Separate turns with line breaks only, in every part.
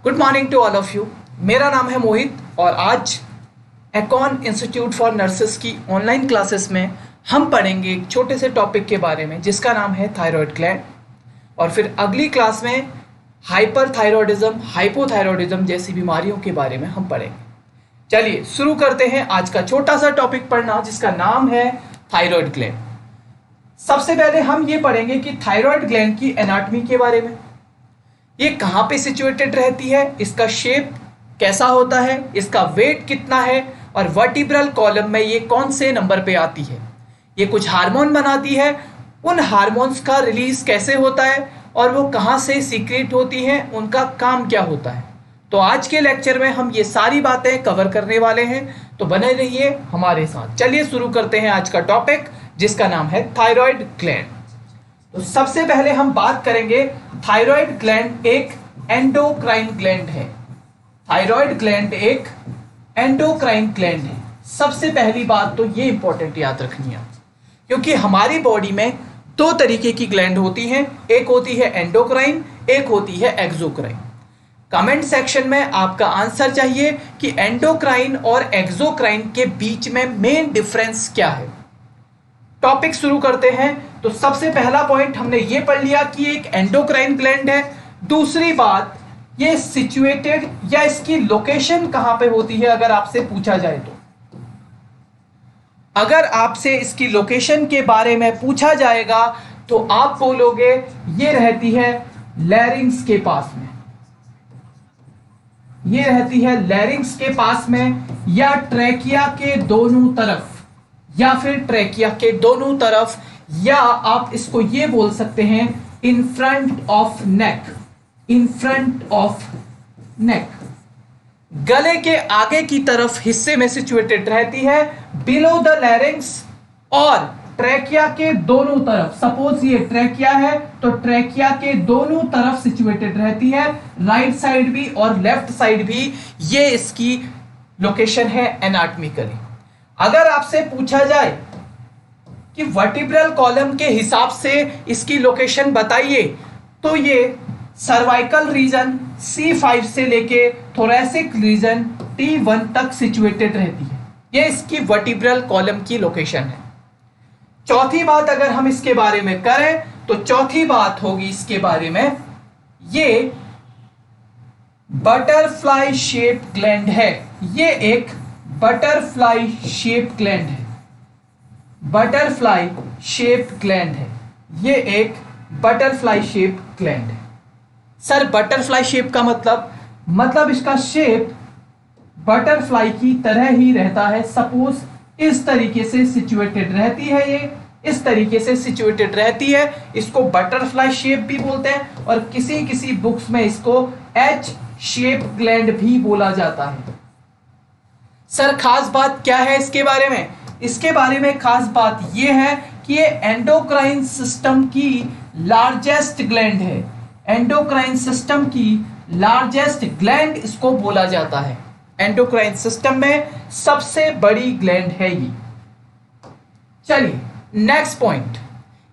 Good morning to all of you. मेरा नाम है मोहित और आज एकॉन इंस्टीट्यूट फॉर नर्सेस की ऑनलाइन क्लासेस में हम पढ़ेंगे एक छोटे से टॉपिक के बारे में जिसका नाम है थायराइड ग्लैंड। और फिर अगली क्लास में हाइपरथायरॉयडिज्म, हाइपोथायरॉयडिज्म जैसी बीमारियों के बारे में हम पढ़ेंगे। चलिए शुरू करते हैं आज का छोटा सा टॉपिक पढ़ना जिसका नाम है थायराइड ग्लैंड। सबसे पहले हम ये पढ़ेंगे कि थायराइड ग्लैंड की एनाटॉमी के बारे में। ये कहाँ पे सिचुएटेड रहती है, इसका शेप कैसा होता है, इसका वेट कितना है और वर्टिब्रल कॉलम में ये कौन से नंबर पे आती है। ये कुछ हार्मोन बनाती है, उन हार्मोन्स का रिलीज कैसे होता है और वो कहाँ से सीक्रेट होती हैं, उनका काम क्या होता है। तो आज के लेक्चर में हम ये सारी बातें कवर करने वाले हैं, तो बने रहिए हमारे साथ। चलिए शुरू करते हैं आज का टॉपिक जिसका नाम है थायराइड ग्लैंड। तो सबसे पहले हम बात करेंगे, थायराइड ग्लैंड एक एंडोक्राइन ग्लैंड है। थायराइड ग्लैंड एक एंडोक्राइन ग्लैंड है। सबसे पहली बात तो ये इंपॉर्टेंट याद रखनी है क्योंकि हमारी बॉडी में दो तरीके की ग्लैंड होती हैं, एक होती है एंडोक्राइन, एक होती है एक्सोक्राइन। कमेंट सेक्शन में आपका आंसर चाहिए कि एंडोक्राइन और एक्सोक्राइन के बीच में मेन डिफरेंस क्या है। टॉपिक शुरू करते हैं। तो सबसे पहला पॉइंट हमने ये पढ़ लिया कि एक एंडोक्राइन ग्लैंड है। दूसरी बात, ये सिचुएटेड या इसकी लोकेशन कहां पे होती है अगर आपसे पूछा जाए तो। अगर आपसे इसकी लोकेशन के बारे में पूछा जाएगा तो आप बोलोगे ये रहती है लैरिंग्स के पास में, ये रहती है लैरिंग्स के पास में, या ट्रैकिया के दोनों तरफ, या फिर ट्रैकिया के दोनों तरफ, या आप इसको ये बोल सकते हैं in front of neck, in front of neck, गले के आगे की तरफ हिस्से में सिचुएटेड रहती है, बिलो द लैरिंग्स और ट्रैकिया के दोनों तरफ। सपोज ये ट्रैकिया है तो ट्रैकिया के दोनों तरफ सिचुएटेड रहती है, राइट साइड भी और लेफ्ट साइड भी। ये इसकी लोकेशन है एनाटॉमिकली। अगर आपसे पूछा जाए कि वर्टिब्रल कॉलम के हिसाब से इसकी लोकेशन बताइए तो ये सर्वाइकल रीजन C5 से लेके थोरैसिक रीजन T1 तक सिचुएटेड रहती है। ये इसकी वर्टिब्रल कॉलम की लोकेशन है। चौथी बात अगर हम इसके बारे में करें तो चौथी बात होगी इसके बारे में, ये बटरफ्लाई शेप ग्लैंड है। ये एक बटरफ्लाई शेप ग्लैंड है, बटरफ्लाई शेप ग्लैंड है। ये एक बटरफ्लाई शेप ग्लैंड है। सर बटरफ्लाई शेप का मतलब इसका शेप बटरफ्लाई की तरह ही रहता है। सपोज इस तरीके से सिचुएटेड रहती है, ये इस तरीके से सिचुएटेड रहती है, इसको बटरफ्लाई शेप भी बोलते हैं और किसी किसी बुक्स में इसको एच शेप ग्लैंड भी बोला जाता है। सर खास बात क्या है इसके बारे में? इसके बारे में खास बात यह है कि ये एंडोक्राइन सिस्टम की लार्जेस्ट ग्लैंड है। एंडोक्राइन सिस्टम की लार्जेस्ट ग्लैंड इसको बोला जाता है। एंडोक्राइन सिस्टम में सबसे बड़ी ग्लैंड है ये। चलिए नेक्स्ट पॉइंट,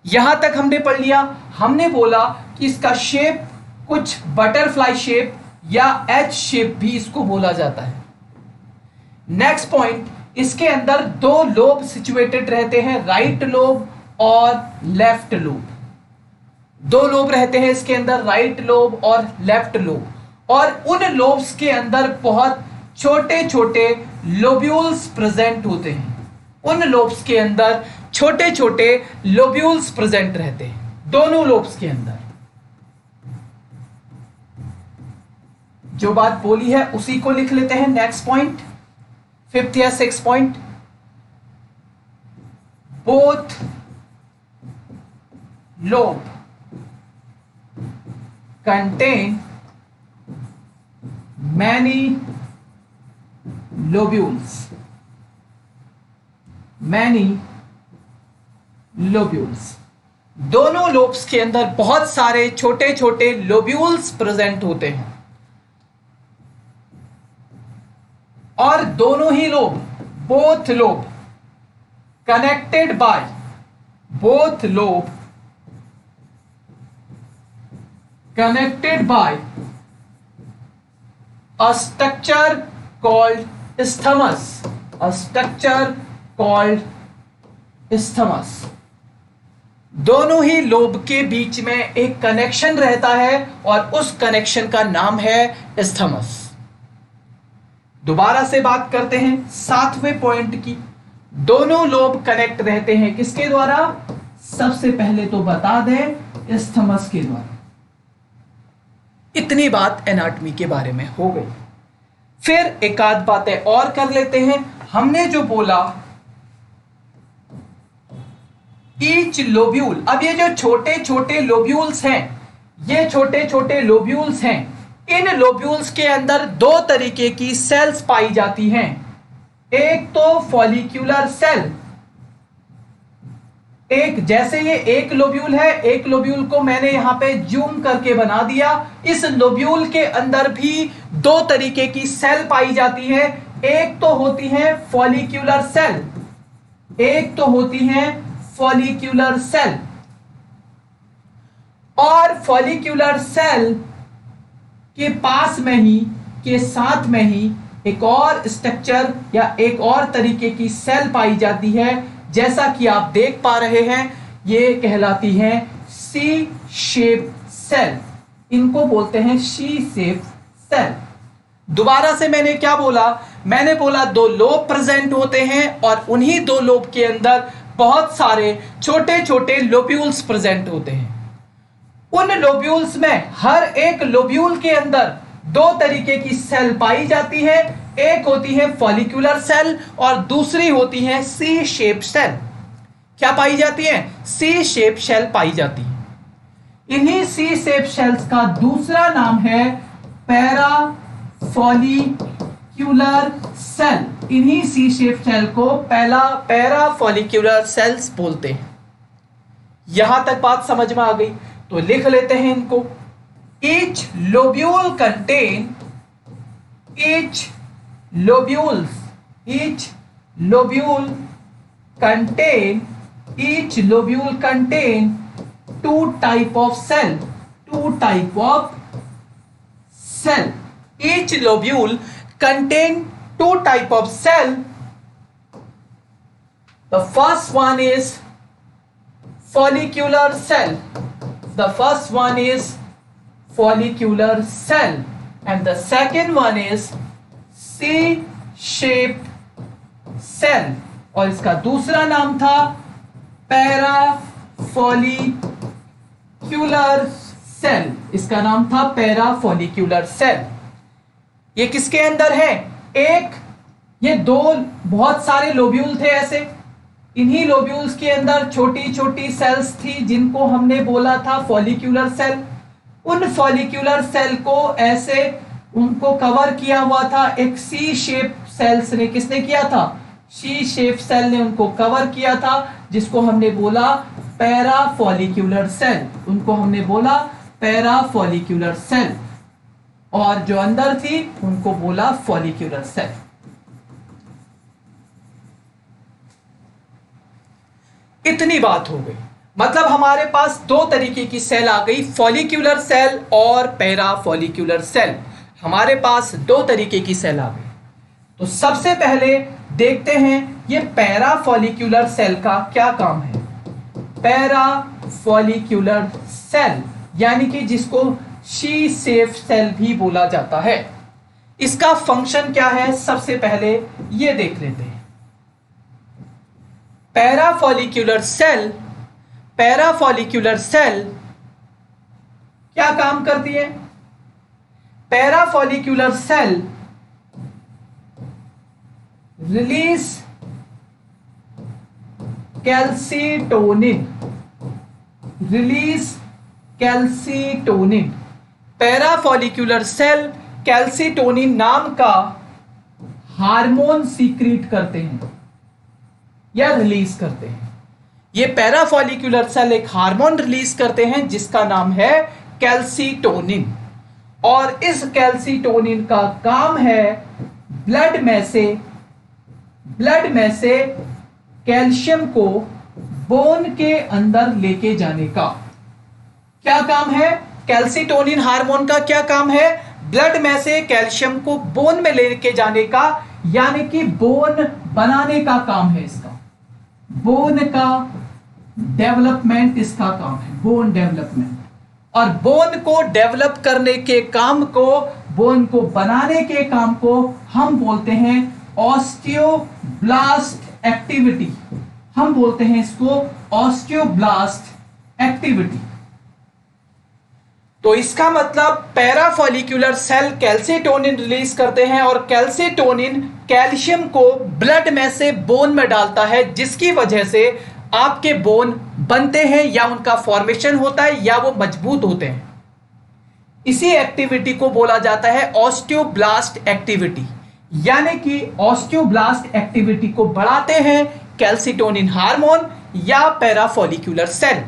यहां तक हमने पढ़ लिया। हमने बोला कि इसका शेप कुछ बटरफ्लाई शेप या एच शेप भी इसको बोला जाता है। नेक्स्ट पॉइंट, इसके अंदर दो लोब सिचुएटेड रहते हैं, राइट लोब और लेफ्ट लोब। दो लोब रहते हैं इसके अंदर, राइट लोब और लेफ्ट लोब, और उन लोब्स के अंदर बहुत छोटे छोटे लोब्यूल्स प्रेजेंट होते हैं। उन लोब्स के अंदर छोटे छोटे लोब्यूल्स प्रेजेंट रहते हैं दोनों लोब्स के अंदर। जो बात बोली है उसी को लिख लेते हैं। नेक्स्ट पॉइंट, फिफ्थ या sixth point, both lobe contain many lobules, many lobules। दोनों लोब्स के अंदर बहुत सारे छोटे छोटे लोब्यूल्स प्रेजेंट होते हैं और दोनों ही lobe, both lobe connected by, both lobe connected by a structure called isthmus, a structure called isthmus। दोनों ही लोब के बीच में एक कनेक्शन रहता है और उस कनेक्शन का नाम है isthmus। दोबारा से बात करते हैं 7वें पॉइंट की। दोनों लोब कनेक्ट रहते हैं किसके द्वारा? सबसे पहले तो बता दें isthmus के द्वारा। इतनी बात एनाटॉमी के बारे में हो गई। फिर एक आध बातें और कर लेते हैं। हमने जो बोला ईच लोब्यूल, अब ये जो छोटे छोटे लोब्यूल्स हैं, ये छोटे छोटे लोब्यूल्स हैं, इन लोब्यूल्स के अंदर दो तरीके की सेल्स पाई जाती हैं। एक तो फॉलिक्यूलर सेल, एक जैसे ये एक लोब्यूल है, एक लोब्यूल को मैंने यहां पे जूम करके बना दिया। इस लोब्यूल के अंदर भी दो तरीके की सेल पाई जाती है। एक तो होती है फॉलिक्यूलर सेल, एक तो होती है फॉलिक्यूलर सेल। और फॉलिक्यूलर सेल के पास में ही, के साथ में ही एक और स्ट्रक्चर या एक और तरीके की सेल पाई जाती है। जैसा कि आप देख पा रहे हैं, ये कहलाती है सी शेप सेल। इनको बोलते हैं सी शेप सेल। दोबारा से मैंने क्या बोला? मैंने बोला दो लोब प्रेजेंट होते हैं और उन्हीं दो लोब के अंदर बहुत सारे छोटे छोटे लोब्यूल्स प्रेजेंट होते हैं। उन लोब्यूल्स में हर एक लोब्यूल के अंदर दो तरीके की सेल पाई जाती है। एक होती है फॉलिक्यूलर सेल और दूसरी होती है सी शेप सेल। क्या पाई जाती है? सी शेप सेल पाई जाती है। इन्हीं सी शेप सेल्स का दूसरा नाम है पैरा फॉलिक्यूलर सेल। इन्हीं सी शेप सेल को पैरा फॉलिक्यूलर सेल्स बोलते हैं। यहां तक बात समझ में आ गई तो लिख लेते हैं इनको। Each lobule contain each lobule contain two type of cell. Each lobule contain two type of cell. The first one is follicular cell. Follicular cell and the second one is C-shaped cell और इसका दूसरा नाम था पैराफॉलिक्यूलर cell. इसका नाम था पैराफॉलिक्यूलर cell. ये किसके अंदर है? ये दो बहुत सारे लोब्यूल थे ऐसे। इन्हीं लोब्यूल्स के अंदर छोटी छोटी सेल्स थी जिनको हमने बोला था फॉलिक्यूलर सेल। उन फॉलिक्यूलर सेल को ऐसे उनको कवर किया हुआ था एक सी शेप सेल्स ने। किसने किया था? सी शेप सेल ने उनको कवर किया था, जिसको हमने बोला पैराफॉलिक्यूलर सेल। उनको हमने बोला पैराफॉलिक्यूलर सेल और जो अंदर थी उनको बोला फॉलिक्यूलर सेल। इतनी बात हो गई। मतलब हमारे पास दो तरीके की सेल आ गई, फॉलिक्यूलर सेल और पैराफॉलिक्यूलर सेल। हमारे पास दो तरीके की सेल आ गई। तो सबसे पहले देखते हैं ये पैराफॉलिक्यूलर सेल का क्या काम है। पैराफॉलिक्यूलर सेल यानी कि जिसको सी शेप सेल भी बोला जाता है, इसका फंक्शन क्या है सबसे पहले ये देख लेते हैं। पैराफॉलिक्यूलर सेल क्या काम करती है? Parafollicular cell release calcitonin. Parafollicular cell calcitonin नाम का हार्मोन सीक्रेट करते हैं या रिलीज करते हैं। ये पैराफॉलिक्यूलर सेल एक हार्मोन रिलीज करते हैं जिसका नाम है कैल्सीटोनिन। और इस कैल्सीटोनिन का काम है ब्लड में से कैल्शियम को बोन के अंदर लेके जाने का। क्या काम है कैल्सीटोनिन हार्मोन का? क्या काम है? ब्लड में से कैल्शियम को बोन में लेके जाने का, यानी कि बोन बनाने का काम है इसका। बोन का डेवलपमेंट इसका काम है, बोन डेवलपमेंट। और बोन को डेवलप करने के काम को, बोन को बनाने के काम को हम बोलते हैं ऑस्टियोब्लास्ट एक्टिविटी। हम बोलते हैं इसको ऑस्टियोब्लास्ट एक्टिविटी। तो इसका मतलब पैराफॉलिक्यूलर सेल कैल्सिटोनिन रिलीज करते हैं और कैल्सिटोनिन कैल्शियम को ब्लड में से बोन में डालता है, जिसकी वजह से आपके बोन बनते हैं या उनका फॉर्मेशन होता है या वो मजबूत होते हैं। इसी एक्टिविटी को बोला जाता है ऑस्टियोब्लास्ट एक्टिविटी, यानी कि ऑस्टियोब्लास्ट एक्टिविटी को बढ़ाते हैं कैल्सिटोनिन हार्मोन या पैराफॉलिक्यूलर सेल।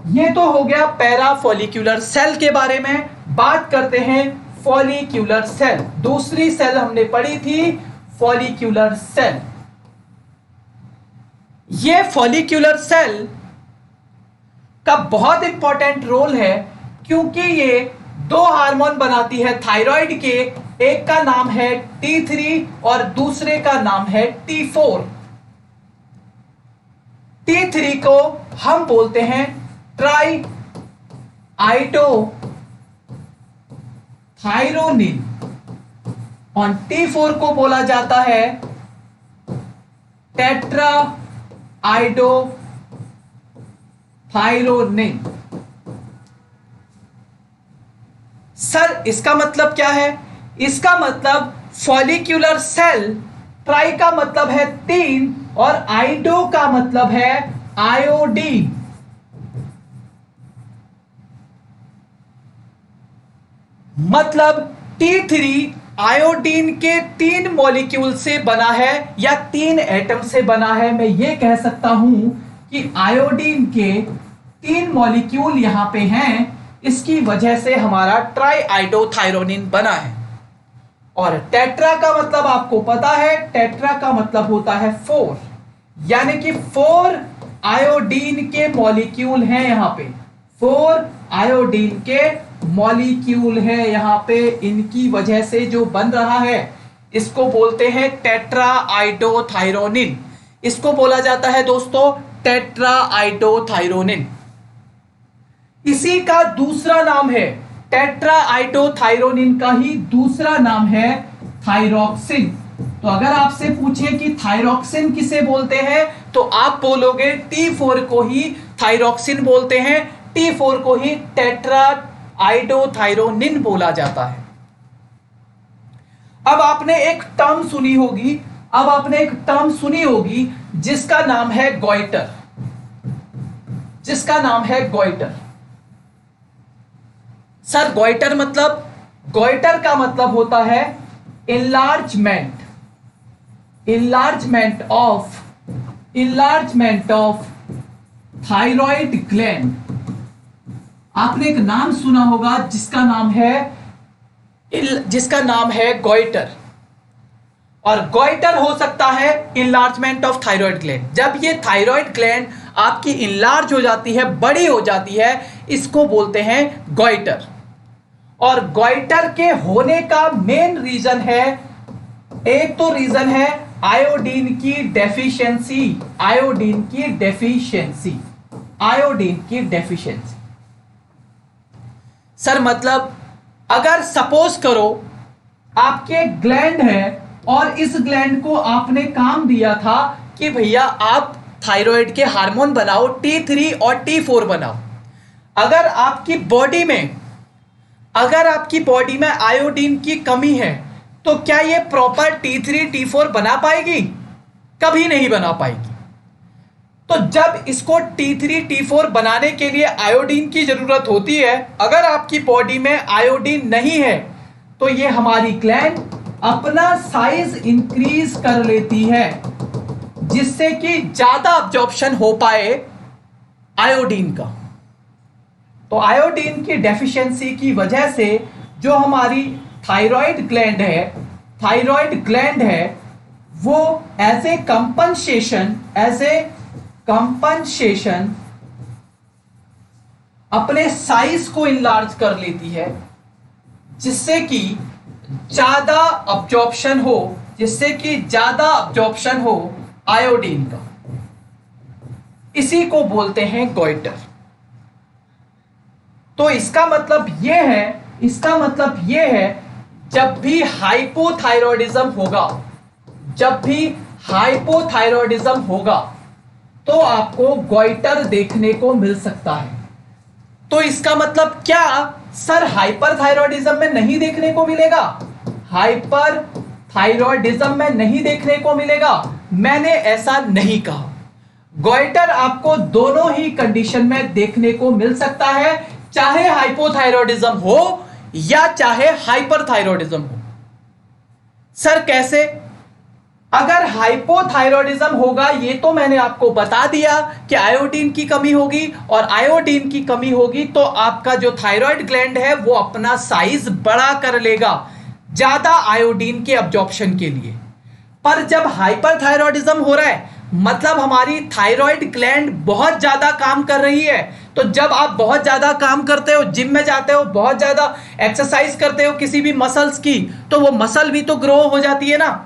ये तो हो गया पैराफॉलिक्यूलर सेल के बारे में। बात करते हैं फॉलिक्यूलर सेल। दूसरी सेल हमने पढ़ी थी फॉलिक्यूलर सेल। ये फॉलिक्यूलर सेल का बहुत इंपॉर्टेंट रोल है, क्योंकि ये दो हार्मोन बनाती है थायराइड के। एक का नाम है T3 और दूसरे का नाम है T4। T3 को हम बोलते हैं ट्राई आइडोथायरोनिन और T4 को बोला जाता है टेट्रा आइडोथायरोनिन। सर इसका मतलब क्या है? इसका मतलब फॉलिक्यूलर सेल, ट्राई का मतलब है 3 और आइडो का मतलब है आयोडीन। मतलब T3 आयोडीन के 3 मॉलिक्यूल से बना है या 3 एटम से बना है। मैं ये कह सकता हूं कि आयोडीन के 3 मॉलिक्यूल यहां पे हैं, इसकी वजह से हमारा ट्राई आइडोथायरोनिन बना है। और टेट्रा का मतलब आपको पता है, टेट्रा का मतलब होता है 4, यानी कि 4 आयोडीन के मॉलिक्यूल हैं यहां पे। 4 आयोडीन के मॉलिक्यूल है यहां पे, इनकी वजह से जो बन रहा है इसको बोलते हैं टेट्रा आइडोथायरोनिन। इसको बोला जाता है दोस्तों टेट्रा आइडोथायरोनिन। इसी का दूसरा नाम है, टेट्रा आइडोथायरोनिन का ही दूसरा नाम है थायरॉक्सिन। तो अगर आपसे पूछे कि थायरॉक्सिन किसे बोलते हैं, तो आप बोलोगे T4 को ही थायरॉक्सिन बोलते हैं, T4 को ही टेट्रा आइडोथायरोनिन बोला जाता है। अब आपने एक टर्म सुनी होगी जिसका नाम है गॉइटर। सर गॉइटर मतलब? गॉइटर का मतलब होता है इनलार्जमेंट ऑफ थायराइड ग्लैंड। आपने एक नाम सुना होगा जिसका नाम है गॉइटर। और गॉइटर हो सकता है इनलार्जमेंट ऑफ थायराइड ग्लैंड। जब ये थायराइड ग्लैंड आपकी इनलार्ज हो जाती है, बड़ी हो जाती है, इसको बोलते हैं गॉइटर। और गॉइटर के होने का मेन रीजन है, एक तो रीजन है आयोडीन की डेफिशिएंसी। सर मतलब अगर सपोज करो आपके ग्लैंड है और इस ग्लैंड को आपने काम दिया था कि भैया आप थायराइड के हार्मोन बनाओ, T3 और T4 बनाओ। अगर आपकी बॉडी में आयोडीन की कमी है, तो क्या ये प्रॉपर T3 T4 बना पाएगी? कभी नहीं बना पाएगी। तो जब इसको T3 T4 बनाने के लिए आयोडीन की जरूरत होती है, अगर आपकी बॉडी में आयोडीन नहीं है, तो ये हमारी ग्लैंड अपना साइज इंक्रीज कर लेती है, जिससे कि ज्यादा अब्जॉर्प्शन हो पाए आयोडीन का। तो आयोडीन की डेफिशिएंसी की वजह से जो हमारी थायराइड ग्लैंड है वो एज ए कंपनसेशन अपने साइज को इनलार्ज कर लेती है, जिससे कि ज्यादा अब्जॉर्प्शन हो, आयोडीन का। इसी को बोलते हैं गोइटर। तो इसका मतलब यह है जब भी हाइपोथायरॉयडिज्म होगा तो आपको गोइटर देखने को मिल सकता है। तो इसका मतलब क्या सर हाइपरथायरॉयडिज्म में नहीं देखने को मिलेगा? हाइपरथायरॉयडिज्म में नहीं देखने को मिलेगा, मैंने ऐसा नहीं कहा। गोइटर आपको दोनों ही कंडीशन में देखने को मिल सकता है, चाहे हाइपोथायरॉयडिज्म हो या चाहे हाइपरथायरॉयडिज्म हो। सर कैसे? अगर हाइपोथायरॉयडिज्म होगा, ये तो मैंने आपको बता दिया कि आयोडीन की कमी होगी, और आयोडीन की कमी होगी तो आपका जो थायराइड ग्लैंड है वो अपना साइज बड़ा कर लेगा ज्यादा आयोडीन के अब्जॉर्प्शन के लिए। पर जब हाइपरथायरॉयडिज्म हो रहा है, मतलब हमारी थायराइड ग्लैंड बहुत ज्यादा काम कर रही है, तो जब आप बहुत ज्यादा काम करते हो, जिम में जाते हो, बहुत ज्यादा एक्सरसाइज करते हो किसी भी मसल्स की, तो वो मसल भी तो ग्रो हो जाती है ना।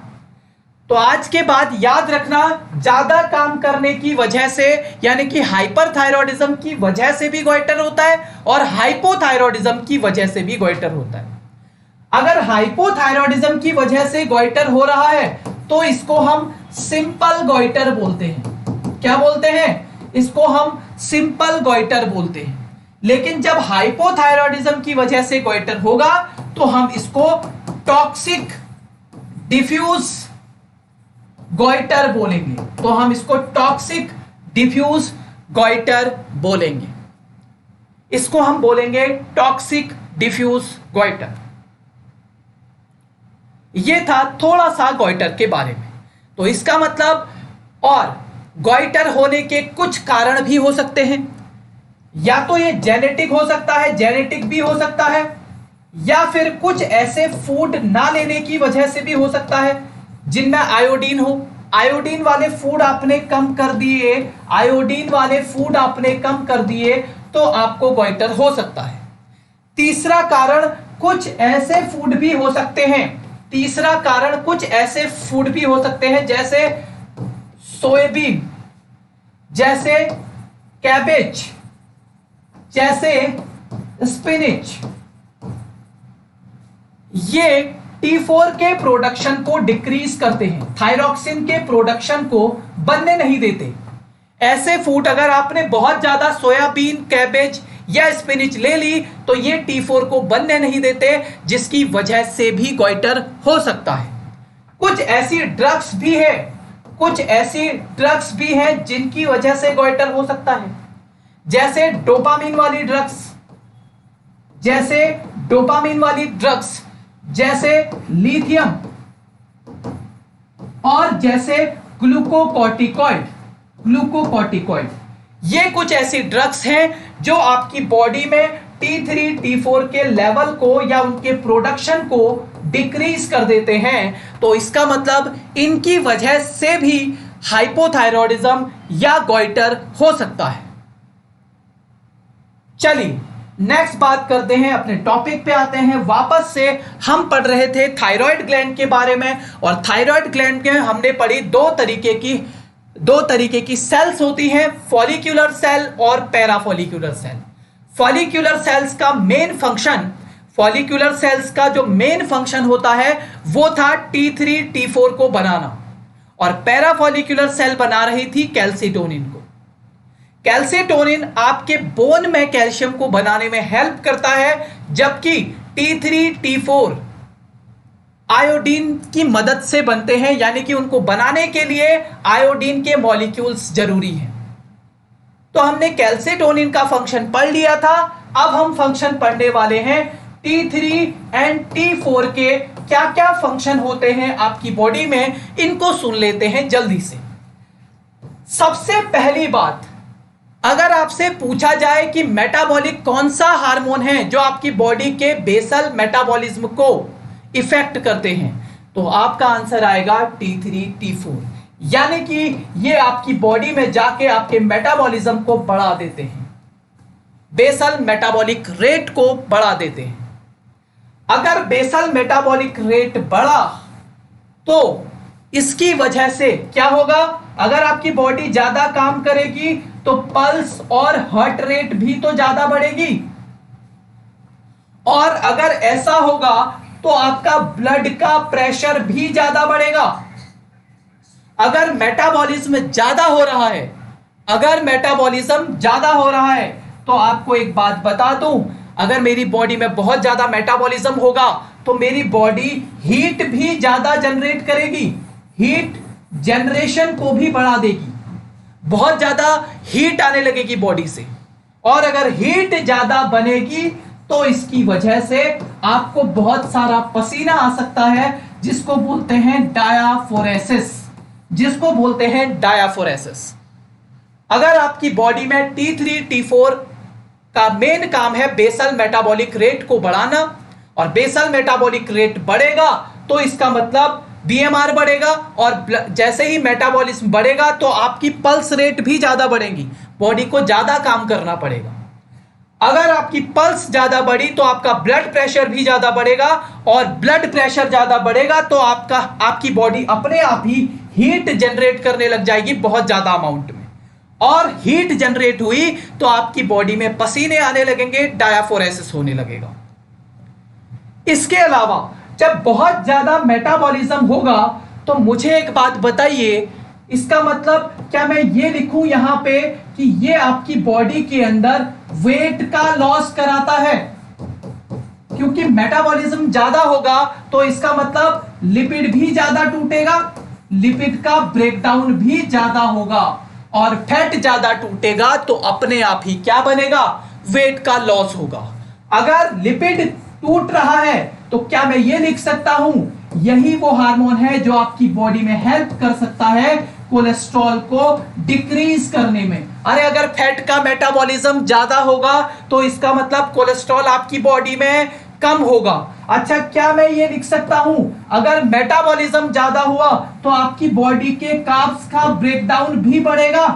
तो आज के बाद याद रखना, ज्यादा काम करने की वजह से यानी कि हाइपरथायरॉयडिज्म की वजह से भी गोइटर होता है और हाइपोथायरॉयडिज्म की वजह से भी गोइटर होता है। अगर हाइपोथायरॉयडिज्म की वजह से गोइटर हो रहा है तो इसको हम सिंपल गोइटर बोलते हैं। क्या बोलते हैं? इसको हम सिंपल गोइटर बोलते हैं। लेकिन जब हाइपोथायरॉयडिज्म की वजह से गोइटर होगा तो हम इसको टॉक्सिक डिफ्यूज गोइटर बोलेंगे। इसको हम बोलेंगे टॉक्सिक डिफ्यूज गोइटर। ये था थोड़ा सा गोइटर के बारे में। तो इसका मतलब, और गोइटर होने के कुछ कारण भी हो सकते हैं। या तो ये जेनेटिक हो सकता है, जेनेटिक भी हो सकता है, या फिर कुछ ऐसे फूड ना लेने की वजह से भी हो सकता है जिनमें आयोडीन हो। आयोडीन वाले फूड आपने कम कर दिए तो आपको गोइटर हो सकता है। तीसरा कारण कुछ ऐसे फूड भी हो सकते हैं जैसे सोयाबीन, जैसे कैबेज, जैसे स्पिनिच। ये T4 के प्रोडक्शन को डिक्रीज करते हैं, थायरॉक्सिन के प्रोडक्शन को बनने नहीं देते। ऐसे फूड अगर आपने बहुत ज्यादा सोयाबीन, कैबेज या स्पिनिच ले ली तो ये T4 को बनने नहीं देते, जिसकी वजह से भी गोइटर हो सकता है। कुछ ऐसी ड्रग्स भी हैं जिनकी वजह से गोइटर हो सकता है, जैसे डोपामिन वाली ड्रग्स, जैसे लिथियम, और जैसे ग्लूकोकॉर्टिकॉइड। ये कुछ ऐसी ड्रग्स हैं जो आपकी बॉडी में T3, T4 के लेवल को या उनके प्रोडक्शन को डिक्रीज कर देते हैं। तो इसका मतलब इनकी वजह से भी हाइपोथायरॉयडिज्म या गोइटर हो सकता है। चलिए नेक्स्ट बात करते हैं, अपने टॉपिक पे आते हैं वापस से। हम पढ़ रहे थे थायराइड ग्लैंड के बारे में, और थायराइड ग्लैंड में हमने पढ़ी दो तरीके की सेल्स होती हैं, फॉलिक्यूलर सेल और पैराफॉलिक्यूलर सेल। फॉलिक्यूलर सेल्स का जो मेन फंक्शन होता है वो था T3, T4 को बनाना, और पैराफॉलिक्यूलर सेल बना रही थी कैल्सिटोनिन को। कैल्सिटोनिन आपके बोन में कैल्शियम को बनाने में हेल्प करता है, जबकि T3, T4 आयोडीन की मदद से बनते हैं, यानी कि उनको बनाने के लिए आयोडीन के मॉलिक्यूल्स जरूरी हैं। तो हमने कैल्सिटोनिन का फंक्शन पढ़ लिया था। अब हम फंक्शन पढ़ने वाले हैं T3 एंड T4 के क्या क्या फंक्शन होते हैं आपकी बॉडी में, इनको सुन लेते हैं जल्दी से। सबसे पहली बात, अगर आपसे पूछा जाए कि मेटाबॉलिक कौन सा हार्मोन है जो आपकी बॉडी के बेसल मेटाबॉलिज्म को इफेक्ट करते हैं, तो आपका आंसर आएगा T3, T4, यानी कि ये आपकी बॉडी में जाके आपके मेटाबॉलिज्म को बढ़ा देते हैं। बेसल मेटाबॉलिक रेट को बढ़ा देते हैं। अगर बेसल मेटाबॉलिक रेट बढ़ा तो इसकी वजह से क्या होगा, अगर आपकी बॉडी ज्यादा काम करेगी तो पल्स और हार्ट रेट भी तो ज्यादा बढ़ेगी, और अगर ऐसा होगा तो आपका ब्लड का प्रेशर भी ज्यादा बढ़ेगा। अगर मेटाबॉलिज्म ज्यादा हो रहा है, अगर मेटाबॉलिज्म ज्यादा हो रहा है तो आपको एक बात बता दूं, अगर मेरी बॉडी में बहुत ज्यादा मेटाबॉलिज्म होगा तो मेरी बॉडी हीट भी ज्यादा जनरेट करेगी, हीट जनरेशन को भी बढ़ा देगी, बहुत ज्यादा हीट आने लगेगी बॉडी से, और अगर हीट ज्यादा बनेगी तो इसकी वजह से आपको बहुत सारा पसीना आ सकता है, जिसको बोलते हैं डायाफोरेसिस, जिसको बोलते हैं डायाफोरेसिस। अगर आपकी बॉडी में T3 T4 का मेन काम है बेसल मेटाबॉलिक रेट को बढ़ाना, और बेसल मेटाबॉलिक रेट बढ़ेगा तो इसका मतलब बीएमआर बढ़ेगा, और जैसे ही मेटाबॉलिज्म बढ़ेगा तो आपकी पल्स रेट भी ज्यादा बढ़ेगी, बॉडी को ज्यादा काम करना पड़ेगा। अगर आपकी पल्स ज्यादा बढ़ी तो आपका ब्लड प्रेशर भी ज्यादा बढ़ेगा, और ब्लड प्रेशर ज्यादा बढ़ेगा तो आपकी बॉडी अपने आप ही हीट जनरेट करने लग जाएगी बहुत ज्यादा अमाउंट में, और हीट जनरेट हुई तो आपकी बॉडी में पसीने आने लगेंगे, डायाफोरेसिस होने लगेगा। इसके अलावा जब बहुत ज्यादा मेटाबॉलिज्म होगा तो मुझे एक बात बताइए, इसका मतलब क्या मैं ये लिखूं यहां पे कि ये आपकी बॉडी के अंदर वेट का लॉस कराता है? क्योंकि मेटाबॉलिज्म ज्यादा होगा तो इसका मतलब लिपिड भी ज्यादा टूटेगा, लिपिड का ब्रेकडाउन भी ज्यादा होगा, और फैट ज्यादा टूटेगा तो अपने आप ही क्या बनेगा, वेट का लॉस होगा। अगर लिपिड टूट रहा है तो क्या मैं ये लिख सकता हूं, यही वो हार्मोन है जो आपकी बॉडी में हेल्प कर सकता है कोलेस्ट्रॉल को डिक्रीज करने में। अरे अगर फैट का मेटाबॉलिज्म ज्यादा होगा तो इसका मतलब कोलेस्ट्रॉल आपकी बॉडी में कम होगा। अच्छा, क्या मैं ये लिख सकता हूं, अगर मेटाबॉलिज्म ज्यादा हुआ तो आपकी बॉडी के कार्ब्स का ब्रेकडाउन भी बढ़ेगा?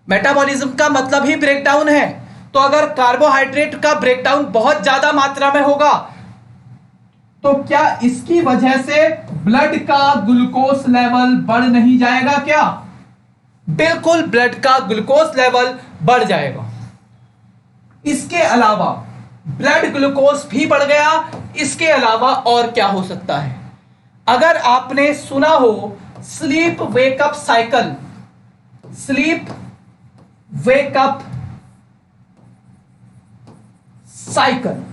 मेटाबॉलिज्म का मतलब ही ब्रेकडाउन है, तो अगर कार्बोहाइड्रेट का ब्रेकडाउन बहुत ज्यादा मात्रा में होगा तो क्या इसकी वजह से ब्लड का ग्लूकोज लेवल बढ़ नहीं जाएगा क्या? बिल्कुल, ब्लड का ग्लूकोज लेवल बढ़ जाएगा। इसके अलावा ब्लड ग्लूकोज भी बढ़ गया, इसके अलावा और क्या हो सकता है? अगर आपने सुना हो sleep wake up cycle, sleep wake up cycle,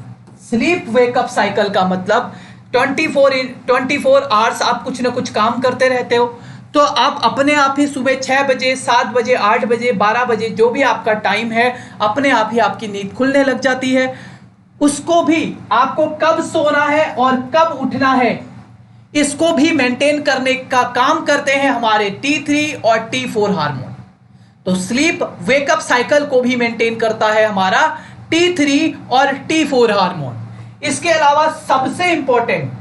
sleep wake up cycle का मतलब 24 आवर्स आप कुछ ना कुछ काम करते रहते हो, तो आप अपने आप ही सुबह 6 बजे 7 बजे 8 बजे 12 बजे जो भी आपका टाइम है, अपने आप ही आपकी नींद खुलने लग जाती है। उसको भी आपको कब सोना है और कब उठना है, इसको भी मेंटेन करने का काम करते हैं हमारे T3 और T4 हार्मोन। तो स्लीप वेकअप साइकिल को भी मेंटेन करता है हमारा T3 और T4 हार्मोन। इसके अलावा सबसे इंपॉर्टेंट,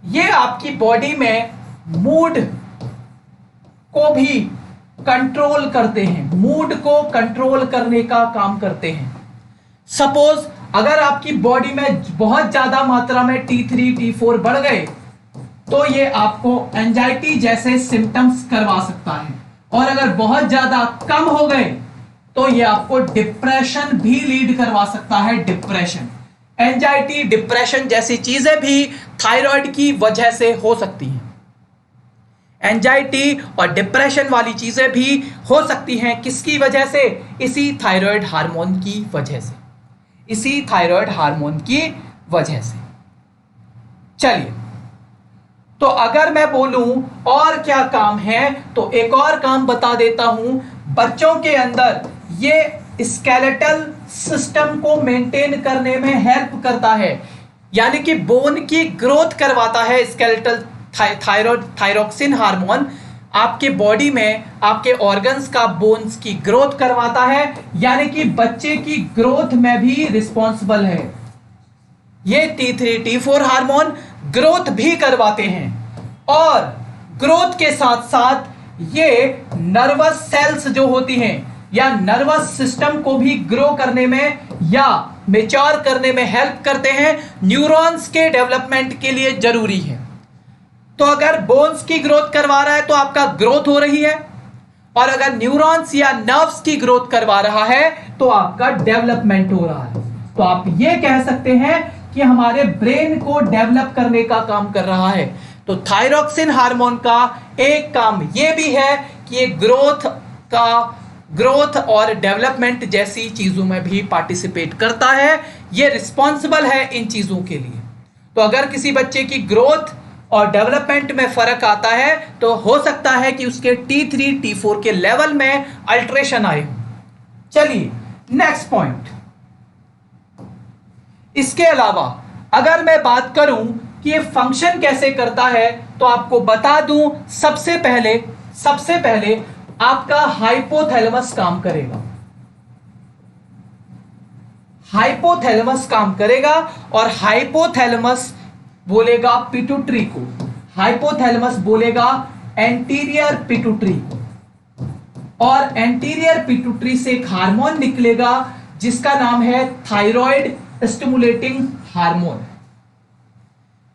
ये आपकी बॉडी में मूड को भी कंट्रोल करते हैं, मूड को कंट्रोल करने का काम करते हैं। सपोज अगर आपकी बॉडी में बहुत ज्यादा मात्रा में T3 T4 बढ़ गए तो ये आपको एंजाइटी जैसे सिम्टम्स करवा सकता है, और अगर बहुत ज्यादा कम हो गए तो ये आपको डिप्रेशन भी लीड करवा सकता है। डिप्रेशन, एंजाइटी, डिप्रेशन जैसी चीजें भी थायराइड की वजह से हो सकती हैं। एंजाइटी और डिप्रेशन वाली चीजें भी हो सकती हैं, किसकी वजह से? इसी थायराइड हार्मोन की वजह से, इसी थायराइड हार्मोन की वजह से। चलिए, तो अगर मैं बोलूं और क्या काम है तो एक और काम बता देता हूं। बच्चों के अंदर ये स्केलेटल सिस्टम को मेंटेन करने में हेल्प करता है, यानी कि बोन की ग्रोथ करवाता है। स्केलेटल थायरोक्सिन हार्मोन आपके बॉडी में आपके ऑर्गन्स का, बोन्स की ग्रोथ करवाता है, यानी कि बच्चे की ग्रोथ में भी रिस्पॉन्सिबल है। ये T3 T4 हार्मोन ग्रोथ भी करवाते हैं, और ग्रोथ के साथ साथ ये नर्वस सेल्स जो होती हैं, या नर्वस सिस्टम को भी ग्रो करने में या मेच्योर करने में हेल्प करते हैं, न्यूरॉन्स के डेवलपमेंट के लिए जरूरी है। तो अगर बोन्स की ग्रोथ करवा रहा है तो आपका ग्रोथ हो रही है, और अगर न्यूरॉन्स या नर्व्स की ग्रोथ करवा रहा है तो आपका डेवलपमेंट हो रहा है। तो आप ये कह सकते हैं कि हमारे ब्रेन को डेवलप करने का काम कर रहा है। तो थायरॉक्सिन हार्मोन का एक काम ये भी है कि ये ग्रोथ और डेवलपमेंट जैसी चीजों में भी पार्टिसिपेट करता है, ये रिस्पॉन्सिबल है इन चीजों के लिए। तो अगर किसी बच्चे की ग्रोथ और डेवलपमेंट में फर्क आता है तो हो सकता है कि उसके T3 T4 के लेवल में अल्टरेशन आए। चलिए नेक्स्ट पॉइंट। इसके अलावा अगर मैं बात करूं कि ये फंक्शन कैसे करता है तो आपको बता दूं, सबसे पहले आपका हाइपोथैलेमस काम करेगा। हाइपोथैलेमस काम करेगा और हाइपोथैलेमस बोलेगा पिट्यूटरी को, हाइपोथैलेमस बोलेगा एंटीरियर पिट्यूटरी को, और एंटीरियर पिट्यूटरी से एक हार्मोन निकलेगा जिसका नाम है थायराइड स्टिमुलेटिंग हार्मोन,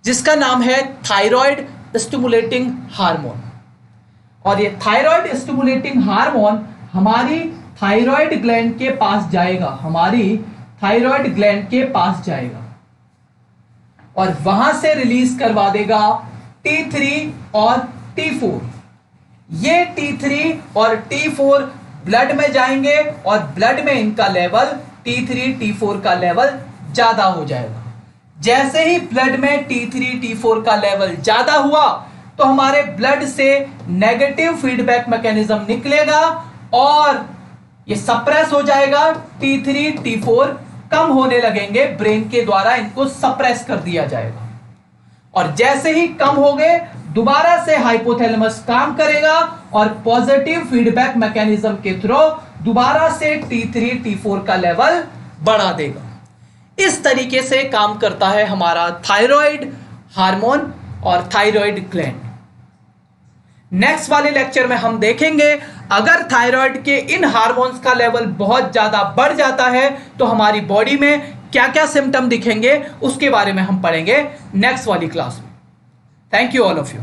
जिसका नाम है थायराइड स्टिमुलेटिंग हार्मोन। और ये थायराइड स्टिमुलेटिंग हार्मोन हमारी थायराइड ग्लैंड के पास जाएगा, हमारी थायराइड ग्लैंड के पास जाएगा और वहां से रिलीज करवा देगा T3 और T4। ये T3 और T4 ब्लड में जाएंगे और ब्लड में इनका लेवल T3 T4 का लेवल ज्यादा हो जाएगा। जैसे ही ब्लड में T3 T4 का लेवल ज्यादा हुआ तो हमारे ब्लड से नेगेटिव फीडबैक मैकेनिज्म निकलेगा और ये सप्रेस हो जाएगा। T3 T4 कम होने लगेंगे, ब्रेन के द्वारा इनको सप्रेस कर दिया जाएगा और जैसे ही कम हो गए दोबारा से हाइपोथैलेमस काम करेगा और पॉजिटिव फीडबैक मैकेनिज्म के थ्रू दोबारा से T3 T4 का लेवल बढ़ा देगा। इस तरीके से काम करता है हमारा थायराइड हार्मोन और थायराइड ग्लैंड। नेक्स्ट वाले लेक्चर में हम देखेंगे अगर थायराइड के इन हार्मोन्स का लेवल बहुत ज्यादा बढ़ जाता है तो हमारी बॉडी में क्या क्या सिम्टम दिखेंगे, उसके बारे में हम पढ़ेंगे नेक्स्ट वाली क्लास में। Thank you all of you.